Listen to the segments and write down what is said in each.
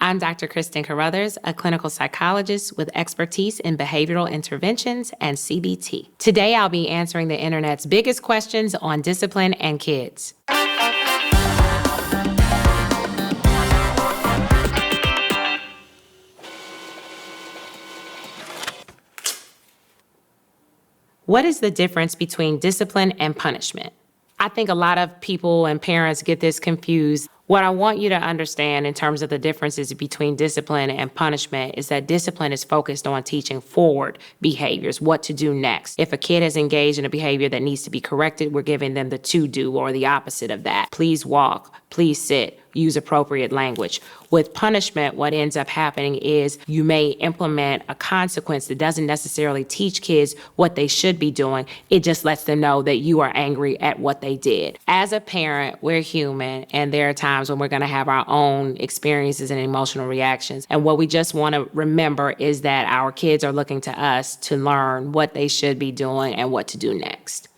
I'm Dr. Kristin Carothers, a clinical psychologist with expertise in behavioral interventions and CBT. Today, I'll be answering the internet's biggest questions on discipline and kids. What is the difference between discipline and punishment? I think a lot of people and parents get this confused. What I want you to understand in terms of the differences between discipline and punishment is that discipline is focused on teaching forward behaviors, what to do next. If a kid is engaged in a behavior that needs to be corrected, we're giving them the to-do or the opposite of that. Please walk, please sit, use appropriate language. With punishment, what ends up happening is you may implement a consequence that doesn't necessarily teach kids what they should be doing. It just lets them know that you are angry at what they did. As a parent, we're human, and there are times when we're going to have our own experiences and emotional reactions. And what we just want to remember is that our kids are looking to us to learn what they should be doing and what to do next.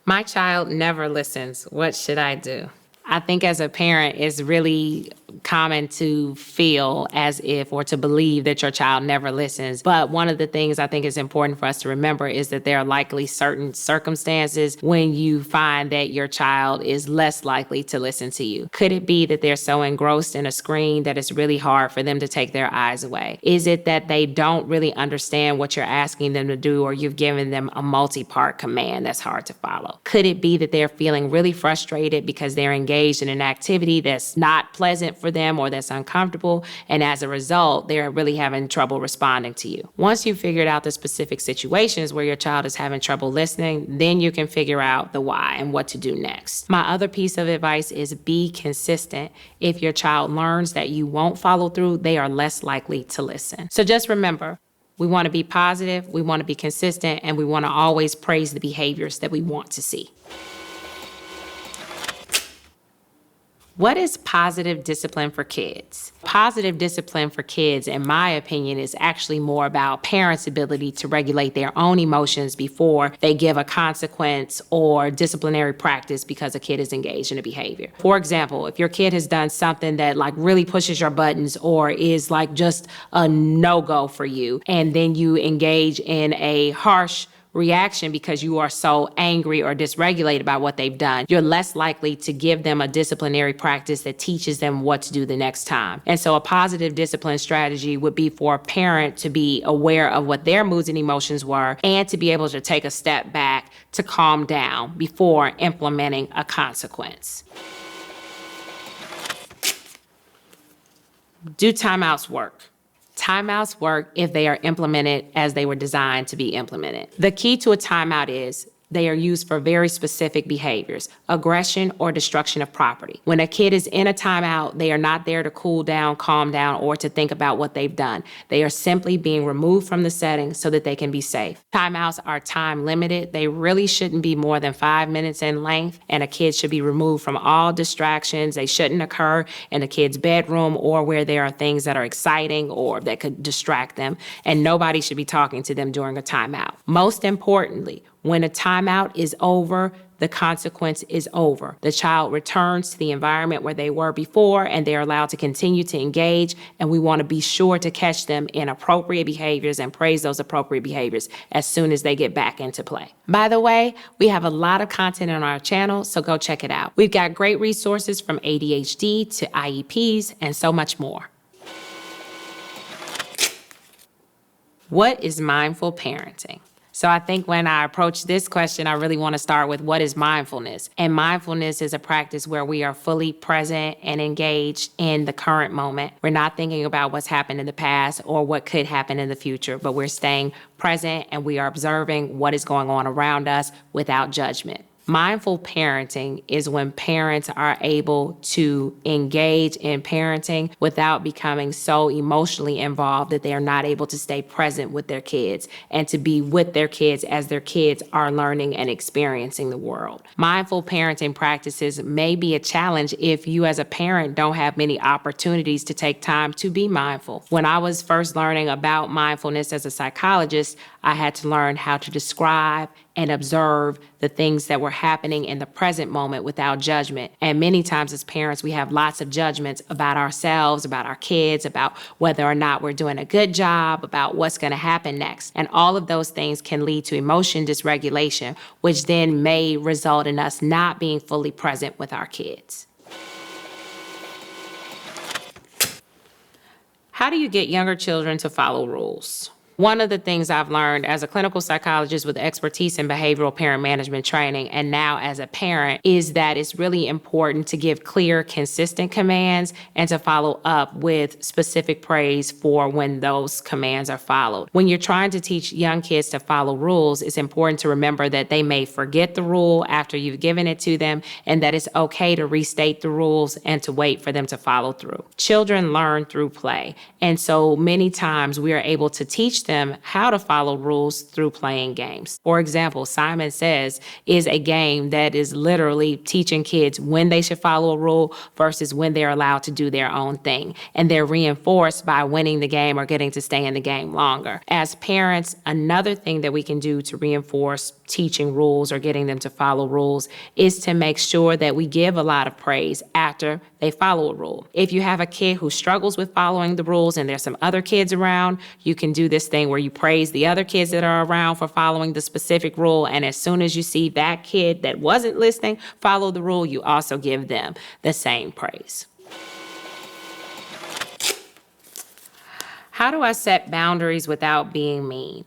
My child never listens. What should I do? I think as a parent, it's really common to feel as if or to believe that your child never listens. But one of the things I think is important for us to remember is that there are likely certain circumstances when you find that your child is less likely to listen to you. Could it be that they're so engrossed in a screen that it's really hard for them to take their eyes away? Is it that they don't really understand what you're asking them to do, or you've given them a multi-part command that's hard to follow? Could it be that they're feeling really frustrated because they're engaged in an activity that's not pleasant for them or that's uncomfortable, and as a result, they're really having trouble responding to you? Once you've figured out the specific situations where your child is having trouble listening, then you can figure out the why and what to do next. My other piece of advice is be consistent. If your child learns that you won't follow through, they are less likely to listen. So just remember, we want to be positive, we want to be consistent, and we want to always praise the behaviors that we want to see. What is positive discipline for kids? Positive discipline for kids, in my opinion, is actually more about parents' ability to regulate their own emotions before they give a consequence or disciplinary practice because a kid is engaged in a behavior. For example, if your kid has done something that really pushes your buttons or is just a no-go for you, and then you engage in a harsh reaction because you are so angry or dysregulated by what they've done, you're less likely to give them a disciplinary practice that teaches them what to do the next time. And so a positive discipline strategy would be for a parent to be aware of what their moods and emotions were and to be able to take a step back to calm down before implementing a consequence. Do timeouts work? Timeouts work if they are implemented as they were designed to be implemented. The key to a timeout is they are used for very specific behaviors, aggression or destruction of property. When a kid is in a timeout, they are not there to cool down, calm down, or to think about what they've done. They are simply being removed from the setting so that they can be safe. Timeouts are time limited. They really shouldn't be more than 5 minutes in length, and a kid should be removed from all distractions. They shouldn't occur in a kid's bedroom or where there are things that are exciting or that could distract them, and nobody should be talking to them during a timeout. Most importantly, when a timeout is over, the consequence is over. The child returns to the environment where they were before, and they're allowed to continue to engage, and we want to be sure to catch them in appropriate behaviors and praise those appropriate behaviors as soon as they get back into play. By the way, we have a lot of content on our channel, so go check it out. We've got great resources from ADHD to IEPs and so much more. What is mindful parenting? So I think when I approach this question, I really want to start with what is mindfulness? And mindfulness is a practice where we are fully present and engaged in the current moment. We're not thinking about what's happened in the past or what could happen in the future, but we're staying present and we are observing what is going on around us without judgment. Mindful parenting is when parents are able to engage in parenting without becoming so emotionally involved that they are not able to stay present with their kids and to be with their kids as their kids are learning and experiencing the world. Mindful parenting practices may be a challenge if you as a parent don't have many opportunities to take time to be mindful. When I was first learning about mindfulness as a psychologist, I had to learn how to describe and observe the things that were happening in the present moment without judgment. And many times as parents, we have lots of judgments about ourselves, about our kids, about whether or not we're doing a good job, about what's going to happen next. And all of those things can lead to emotion dysregulation, which then may result in us not being fully present with our kids. How do you get younger children to follow rules? One of the things I've learned as a clinical psychologist with expertise in behavioral parent management training and now as a parent is that it's really important to give clear, consistent commands and to follow up with specific praise for when those commands are followed. When you're trying to teach young kids to follow rules, it's important to remember that they may forget the rule after you've given it to them and that it's okay to restate the rules and to wait for them to follow through. Children learn through play, and so many times we are able to teach them how to follow rules through playing games. For example, Simon Says is a game that is literally teaching kids when they should follow a rule versus when they're allowed to do their own thing. And they're reinforced by winning the game or getting to stay in the game longer. As parents, another thing that we can do to reinforce teaching rules or getting them to follow rules is to make sure that we give a lot of praise after they follow a rule. If you have a kid who struggles with following the rules and there's some other kids around, you can do this thing where you praise the other kids that are around for following the specific rule. And as soon as you see that kid that wasn't listening follow the rule, you also give them the same praise. How do I set boundaries without being mean?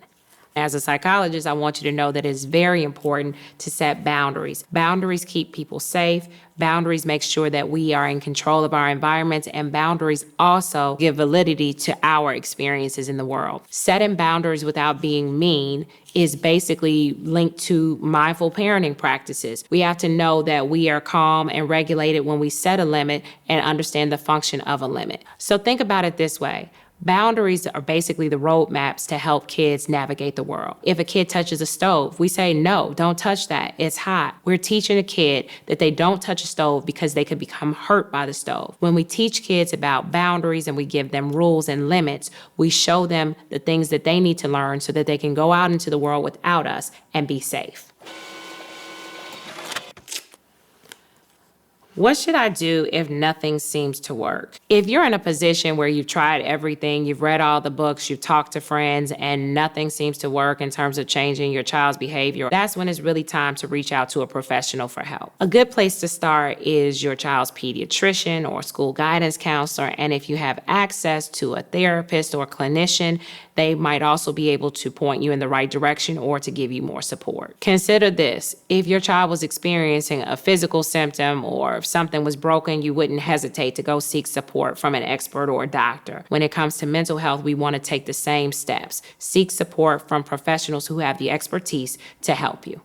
As a psychologist, I want you to know that it's very important to set boundaries. Boundaries keep people safe. Boundaries make sure that we are in control of our environments, and boundaries also give validity to our experiences in the world. Setting boundaries without being mean is basically linked to mindful parenting practices. We have to know that we are calm and regulated when we set a limit and understand the function of a limit. So think about it this way. Boundaries are basically the roadmaps to help kids navigate the world. If a kid touches a stove, we say, no, don't touch that. It's hot. We're teaching a kid that they don't touch a stove because they could become hurt by the stove. When we teach kids about boundaries and we give them rules and limits, we show them the things that they need to learn so that they can go out into the world without us and be safe. What should I do if nothing seems to work? If you're in a position where you've tried everything, you've read all the books, you've talked to friends, and nothing seems to work in terms of changing your child's behavior, that's when it's really time to reach out to a professional for help. A good place to start is your child's pediatrician or school guidance counselor, and if you have access to a therapist or clinician, they might also be able to point you in the right direction or to give you more support. Consider this: if your child was experiencing a physical symptom or if something was broken, you wouldn't hesitate to go seek support from an expert or a doctor. When it comes to mental health, we want to take the same steps. Seek support from professionals who have the expertise to help you.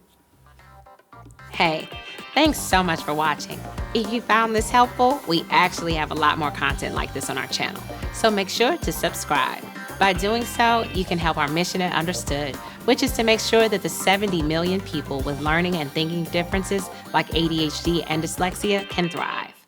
Hey, thanks so much for watching. If you found this helpful, we actually have a lot more content like this on our channel, so make sure to subscribe. By doing so, you can help our mission at Understood, which is to make sure that the 70 million people with learning and thinking differences like ADHD and dyslexia can thrive.